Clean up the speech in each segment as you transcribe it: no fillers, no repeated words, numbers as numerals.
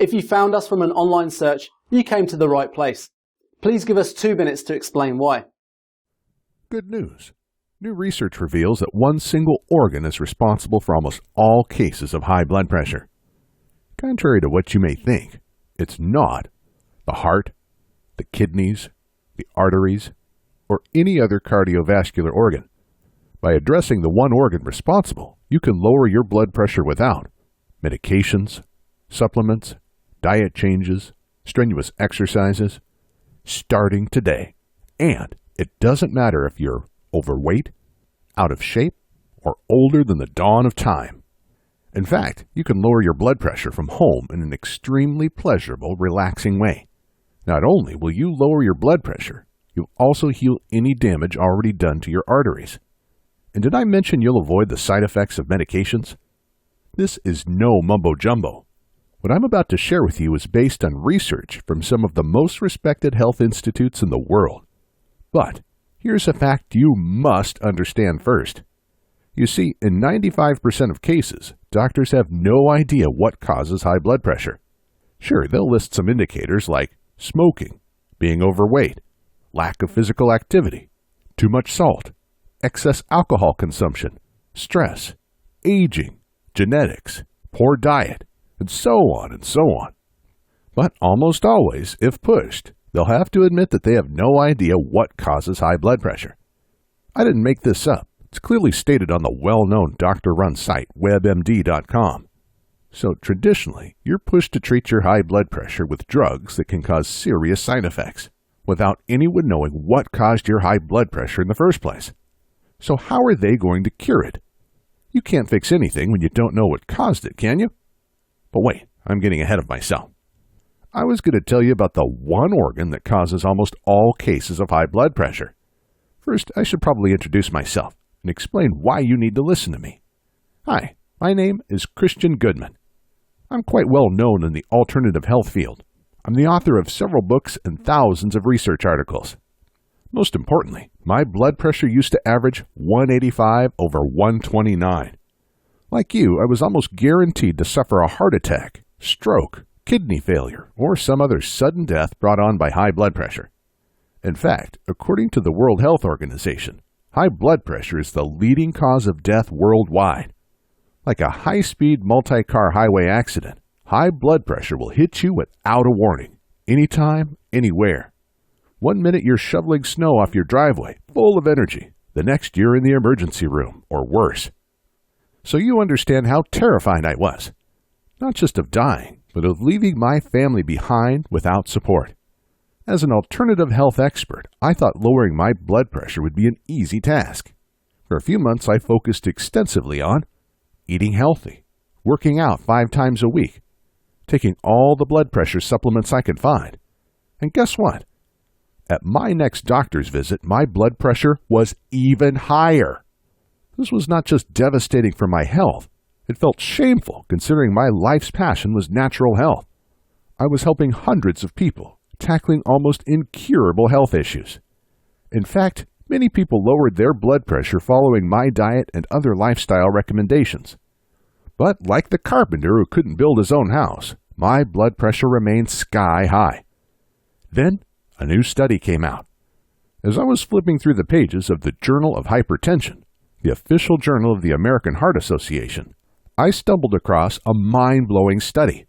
If you found us from an online search, you came to the right place. Please give us 2 minutes to explain why. Good news. New research reveals that one single organ is responsible for almost all cases of high blood pressure. Contrary to what you may think, it's not the heart, the kidneys, the arteries, or any other cardiovascular organ. By addressing the one organ responsible, you can lower your blood pressure without medications, supplements, diet changes, strenuous exercises, starting today. And it doesn't matter if you're overweight, out of shape, or older than the dawn of time. In fact, you can lower your blood pressure from home in an extremely pleasurable, relaxing way. Not only will you lower your blood pressure, you'll also heal any damage already done to your arteries. And did I mention you'll avoid the side effects of medications? This is no mumbo-jumbo. What I'm about to share with you is based on research from some of the most respected health institutes in the world. But here's a fact you must understand first. You see, in 95% of cases, doctors have no idea what causes high blood pressure. Sure, they'll list some indicators like smoking, being overweight, lack of physical activity, too much salt, excess alcohol consumption, stress, aging, genetics, poor diet, and so on and so on. But almost always, if pushed, they'll have to admit that they have no idea what causes high blood pressure. I didn't make this up. It's clearly stated on the well-known doctor-run site, webmd.com. So traditionally, you're pushed to treat your high blood pressure with drugs that can cause serious side effects, without anyone knowing what caused your high blood pressure in the first place. So how are they going to cure it? You can't fix anything when you don't know what caused it, can you? But wait, I'm getting ahead of myself. I was going to tell you about the one organ that causes almost all cases of high blood pressure. First, I should probably introduce myself and explain why you need to listen to me. Hi, my name is Christian Goodman. I'm quite well known in the alternative health field. I'm the author of several books and thousands of research articles. Most importantly, my blood pressure used to average 185/129. Like you, I was almost guaranteed to suffer a heart attack, stroke, kidney failure, or some other sudden death brought on by high blood pressure. In fact, according to the World Health Organization, high blood pressure is the leading cause of death worldwide. Like a high-speed multi-car highway accident, high blood pressure will hit you without a warning, anytime, anywhere. 1 minute you're shoveling snow off your driveway, full of energy. The next you're in the emergency room, or worse. So you understand how terrified I was. Not just of dying, but of leaving my family behind without support. As an alternative health expert, I thought lowering my blood pressure would be an easy task. For a few months, I focused extensively on eating healthy, working out 5 times a week, taking all the blood pressure supplements I could find. And guess what? At my next doctor's visit, my blood pressure was even higher. This was not just devastating for my health. It felt shameful considering my life's passion was natural health. I was helping hundreds of people, tackling almost incurable health issues. In fact, many people lowered their blood pressure following my diet and other lifestyle recommendations. But like the carpenter who couldn't build his own house, my blood pressure remained sky high. Then, a new study came out. As I was flipping through the pages of the Journal of Hypertension, the official journal of the American Heart Association, I stumbled across a mind-blowing study.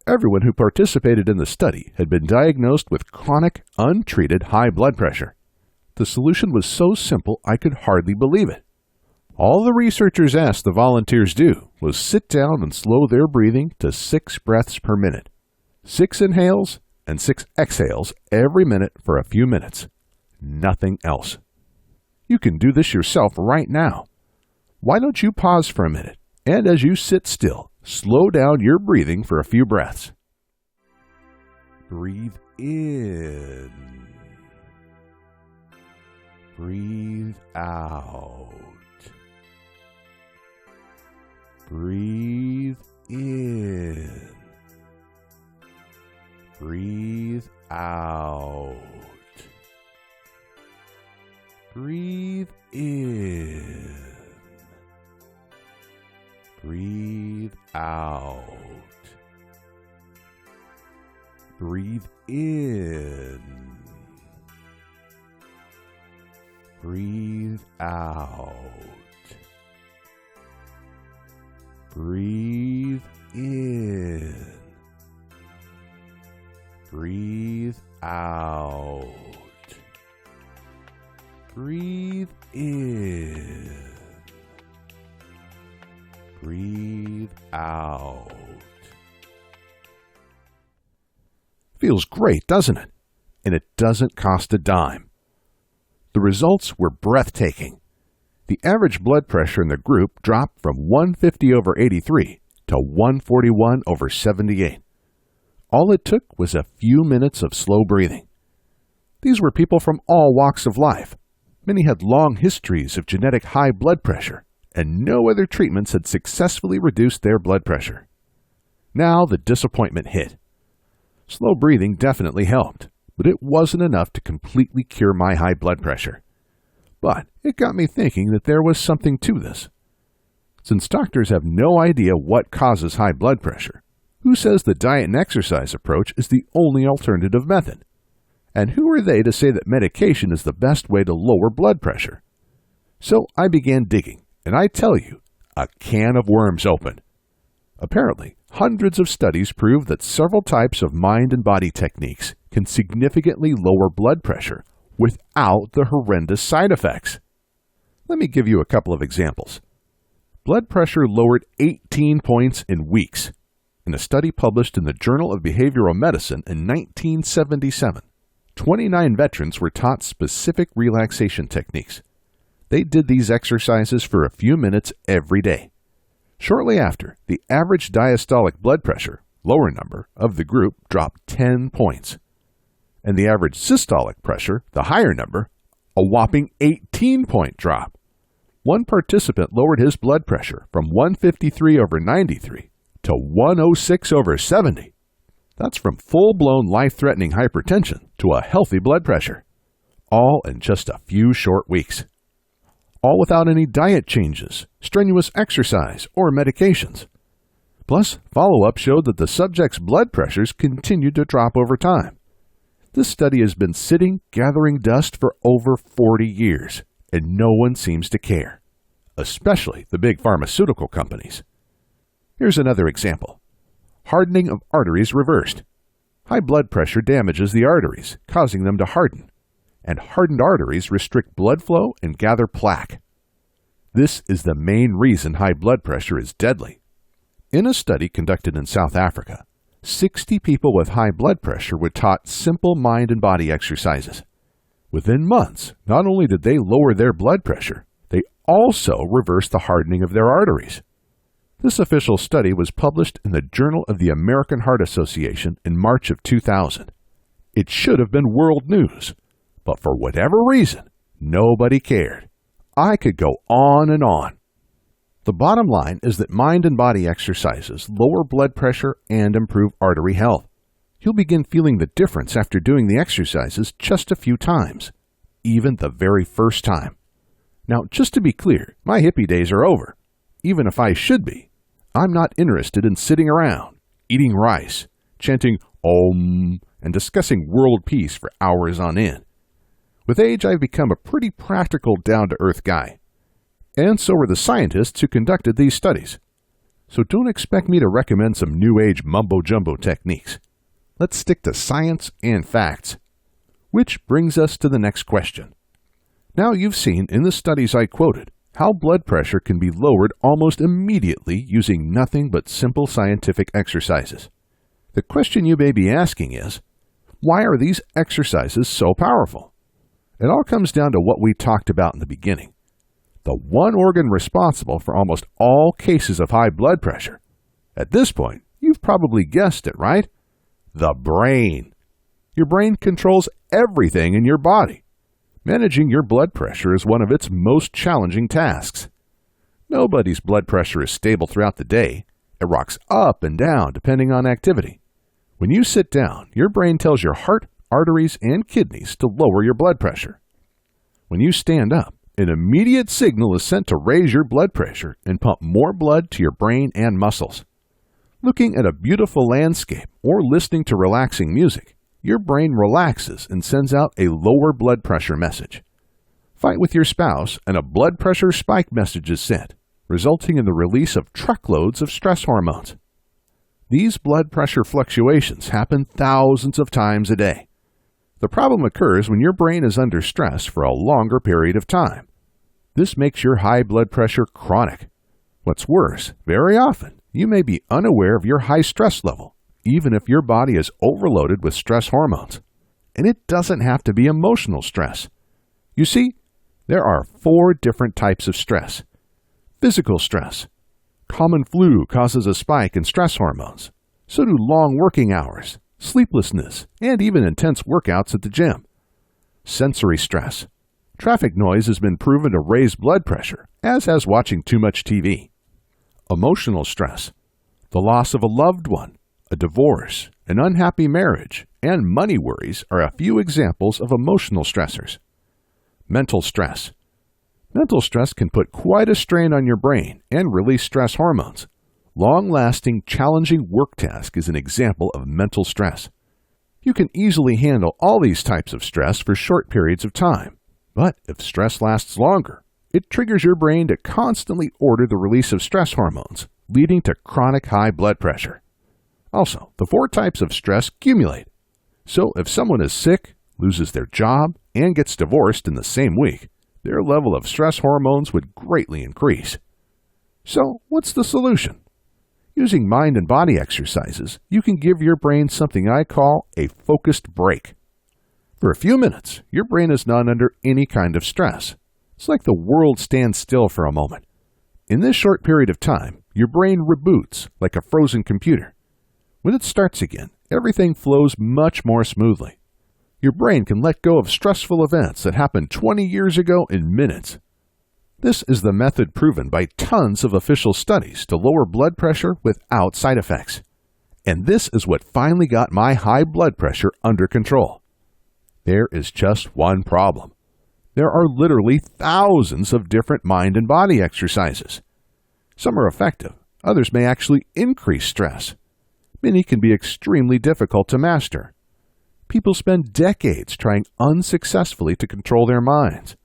Everyone who participated in the study had been diagnosed with chronic, untreated high blood pressure. The solution was so simple I could hardly believe it. All the researchers asked the volunteers do was sit down and slow their breathing to 6 breaths per minute. 6 inhales and 6 exhales every minute for a few minutes. Nothing else. You can do this yourself right now. Why don't you pause for a minute, and as you sit still, slow down your breathing for a few breaths. Breathe in. Breathe out. Breathe in. Breathe out. Breathe in. Breathe out. Breathe in. Breathe out. Breathe in. Breathe out. Breathe in. Breathe out. Feels great, doesn't it? And it doesn't cost a dime. The results were breathtaking. The average blood pressure in the group dropped from 150/83 to 141/78. All it took was a few minutes of slow breathing. These were people from all walks of life. Many had long histories of genetic high blood pressure, and no other treatments had successfully reduced their blood pressure. Now the disappointment hit. Slow breathing definitely helped, but it wasn't enough to completely cure my high blood pressure. But it got me thinking that there was something to this. Since doctors have no idea what causes high blood pressure, who says the diet and exercise approach is the only alternative method? And who are they to say that medication is the best way to lower blood pressure? So I began digging, and I tell you, a can of worms opened. Apparently, hundreds of studies prove that several types of mind and body techniques can significantly lower blood pressure without the horrendous side effects. Let me give you a couple of examples. Blood pressure lowered 18 points in weeks. In a study published in the Journal of Behavioral Medicine in 1977, 29 veterans were taught specific relaxation techniques. They did these exercises for a few minutes every day. Shortly after, the average diastolic blood pressure, lower number, of the group dropped 10 points. And the average systolic pressure, the higher number, a whopping 18-point drop. One participant lowered his blood pressure from 153/93 to 106/70. That's from full-blown life-threatening hypertension to a healthy blood pressure, all in just a few short weeks. All without any diet changes, strenuous exercise, or medications. Plus, follow-up showed that the subject's blood pressures continued to drop over time. This study has been sitting, gathering dust for over 40 years, and no one seems to care, especially the big pharmaceutical companies. Here's another example. Hardening of arteries reversed. High blood pressure damages the arteries, causing them to harden, and hardened arteries restrict blood flow and gather plaque. This is the main reason high blood pressure is deadly. In a study conducted in South Africa, 60 people with high blood pressure were taught simple mind and body exercises. Within months, not only did they lower their blood pressure, they also reversed the hardening of their arteries. This official study was published in the Journal of the American Heart Association in March of 2000. It should have been world news, but for whatever reason, nobody cared. I could go on and on. The bottom line is that mind and body exercises lower blood pressure and improve artery health. You'll begin feeling the difference after doing the exercises just a few times, even the very first time. Now, just to be clear, my hippie days are over. Even if I should be, I'm not interested in sitting around, eating rice, chanting Om, and discussing world peace for hours on end. With age, I've become a pretty practical, down-to-earth guy. And so are the scientists who conducted these studies. So don't expect me to recommend some new-age mumbo-jumbo techniques. Let's stick to science and facts. Which brings us to the next question. Now you've seen in the studies I quoted how blood pressure can be lowered almost immediately using nothing but simple scientific exercises. The question you may be asking is, why are these exercises so powerful? It all comes down to what we talked about in the beginning. The one organ responsible for almost all cases of high blood pressure. At this point, you've probably guessed it, right? The brain. Your brain controls everything in your body. Managing your blood pressure is one of its most challenging tasks. Nobody's blood pressure is stable throughout the day. It rocks up and down depending on activity. When you sit down, your brain tells your heart, arteries, and kidneys to lower your blood pressure. When you stand up, an immediate signal is sent to raise your blood pressure and pump more blood to your brain and muscles. Looking at a beautiful landscape or listening to relaxing music, your brain relaxes and sends out a lower blood pressure message. Fight with your spouse and a blood pressure spike message is sent, resulting in the release of truckloads of stress hormones. These blood pressure fluctuations happen thousands of times a day. The problem occurs when your brain is under stress for a longer period of time. This makes your high blood pressure chronic. What's worse, very often, you may be unaware of your high stress level, even if your body is overloaded with stress hormones. And it doesn't have to be emotional stress. You see, there are 4 different types of stress. Physical stress. Common flu causes a spike in stress hormones. So do long working hours, sleeplessness, and even intense workouts at the gym. Sensory stress. Traffic noise has been proven to raise blood pressure, as has watching too much TV. Emotional stress. The loss of a loved one, a divorce, an unhappy marriage, and money worries are a few examples of emotional stressors. Mental stress. Mental stress can put quite a strain on your brain and release stress hormones. Long-lasting, challenging work task is an example of mental stress. You can easily handle all these types of stress for short periods of time. But if stress lasts longer, it triggers your brain to constantly order the release of stress hormones, leading to chronic high blood pressure. Also, the 4 types of stress accumulate. So if someone is sick, loses their job, and gets divorced in the same week, their level of stress hormones would greatly increase. So, what's the solution? Using mind and body exercises, you can give your brain something I call a focused break. For a few minutes, your brain is not under any kind of stress. It's like the world stands still for a moment. In this short period of time, your brain reboots like a frozen computer. When it starts again, everything flows much more smoothly. Your brain can let go of stressful events that happened 20 years ago in minutes. This is the method proven by tons of official studies to lower blood pressure without side effects. And this is what finally got my high blood pressure under control. There is just one problem. There are literally thousands of different mind and body exercises. Some are effective, others may actually increase stress. Many can be extremely difficult to master. People spend decades trying unsuccessfully to control their minds.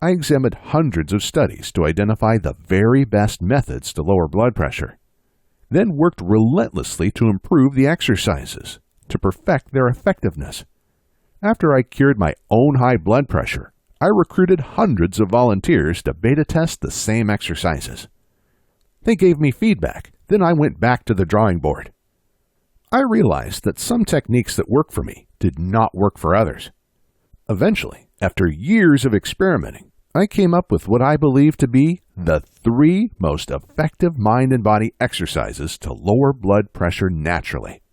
I examined hundreds of studies to identify the very best methods to lower blood pressure, then worked relentlessly to improve the exercises, to perfect their effectiveness. After I cured my own high blood pressure, I recruited hundreds of volunteers to beta test the same exercises. They gave me feedback, then I went back to the drawing board. I realized that some techniques that worked for me did not work for others. Eventually, after years of experimenting, I came up with what I believe to be the 3 most effective mind and body exercises to lower blood pressure naturally.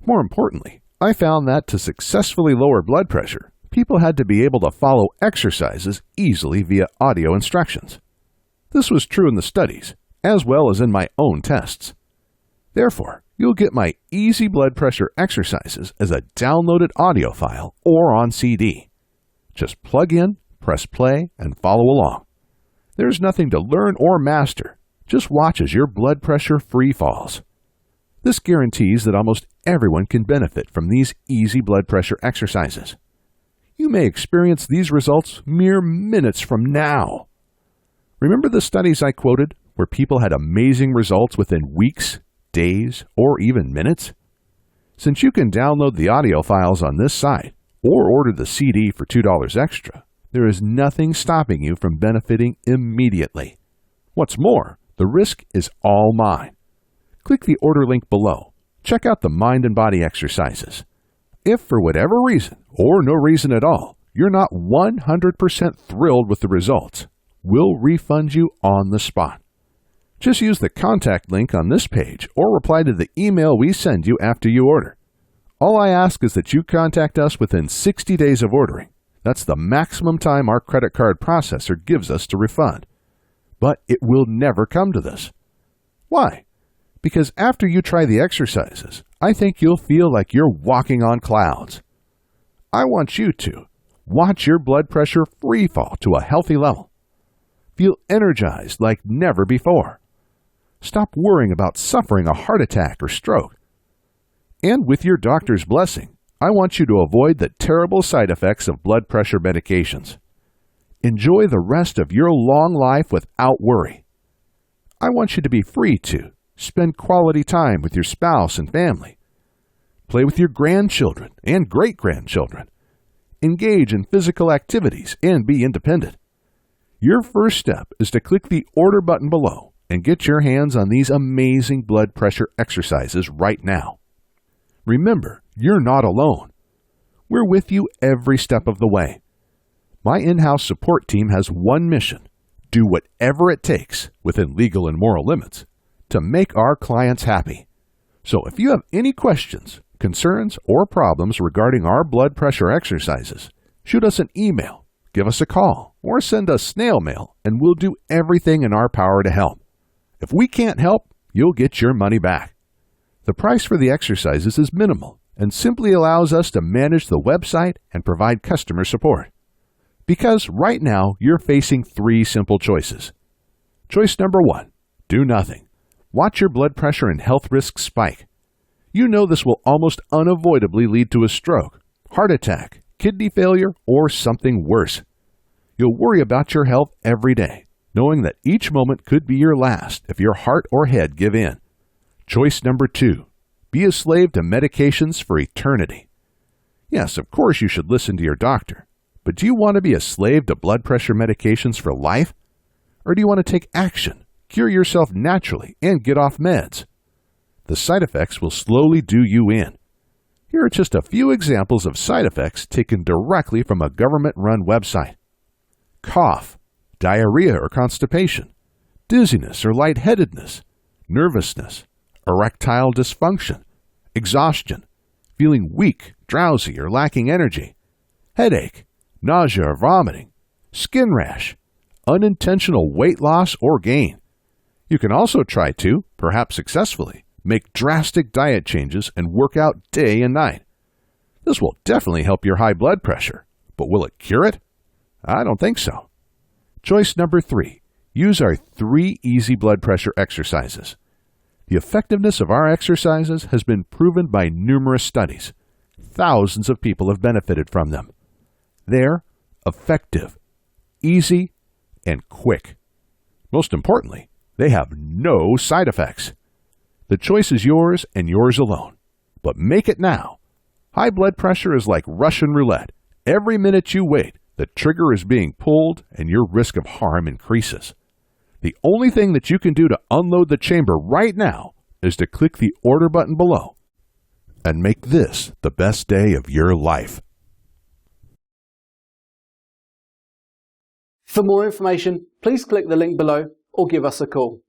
More importantly, I found that to successfully lower blood pressure, people had to be able to follow exercises easily via audio instructions. This was true in the studies, as well as in my own tests. Therefore, you'll get my easy blood pressure exercises as a downloaded audio file or on CD. Just plug in, press play, and follow along. There's nothing to learn or master. Just watch as your blood pressure free falls. This guarantees that almost everyone can benefit from these easy blood pressure exercises. You may experience these results mere minutes from now. Remember the studies I quoted where people had amazing results within weeks, days, or even minutes? Since you can download the audio files on this site or order the CD for $2 extra, there is nothing stopping you from benefiting immediately. What's more, the risk is all mine. Click the order link below. Check out the mind and body exercises. If for whatever reason, or no reason at all, you're not 100% thrilled with the results, we'll refund you on the spot. Just use the contact link on this page or reply to the email we send you after you order. All I ask is that you contact us within 60 days of ordering. That's the maximum time our credit card processor gives us to refund. But it will never come to this. Why? Because after you try the exercises, I think you'll feel like you're walking on clouds. I want you to watch your blood pressure free fall to a healthy level. Feel energized like never before. Stop worrying about suffering a heart attack or stroke. And with your doctor's blessing, I want you to avoid the terrible side effects of blood pressure medications. Enjoy the rest of your long life without worry. I want you to be free to spend quality time with your spouse and family. Play with your grandchildren and great-grandchildren. Engage in physical activities and be independent. Your first step is to click the order button below and get your hands on these amazing blood pressure exercises right now. Remember, you're not alone. We're with you every step of the way. My in-house support team has one mission: do whatever it takes, within legal and moral limits, to make our clients happy. So if you have any questions, concerns, or problems regarding our blood pressure exercises, shoot us an email, give us a call, or send us snail mail, and we'll do everything in our power to help. If we can't help, you'll get your money back. The price for the exercises is minimal and simply allows us to manage the website and provide customer support. Because right now, you're facing 3 simple choices. Choice number 1, do nothing. Watch your blood pressure and health risks spike. You know this will almost unavoidably lead to a stroke, heart attack, kidney failure, or something worse. You'll worry about your health every day, knowing that each moment could be your last if your heart or head give in. Choice number 2, be a slave to medications for eternity. Yes, of course you should listen to your doctor, but do you want to be a slave to blood pressure medications for life? Or do you want to take action, cure yourself naturally, and get off meds? The side effects will slowly do you in. Here are just a few examples of side effects taken directly from a government-run website. Cough, diarrhea or constipation, dizziness or lightheadedness, nervousness, erectile dysfunction, exhaustion, feeling weak, drowsy, or lacking energy, headache, nausea or vomiting, skin rash, unintentional weight loss or gain. You can also try to, perhaps successfully, make drastic diet changes and work out day and night. This will definitely help your high blood pressure, but will it cure it? I don't think so. Choice number 3, use our 3 easy blood pressure exercises. The effectiveness of our exercises has been proven by numerous studies. Thousands of people have benefited from them. They're effective, easy, and quick. Most importantly, they have no side effects. The choice is yours and yours alone. But make it now. High blood pressure is like Russian roulette. Every minute you wait, the trigger is being pulled and your risk of harm increases. The only thing that you can do to unload the chamber right now is to click the order button below and make this the best day of your life. For more information, please click the link below or give us a call.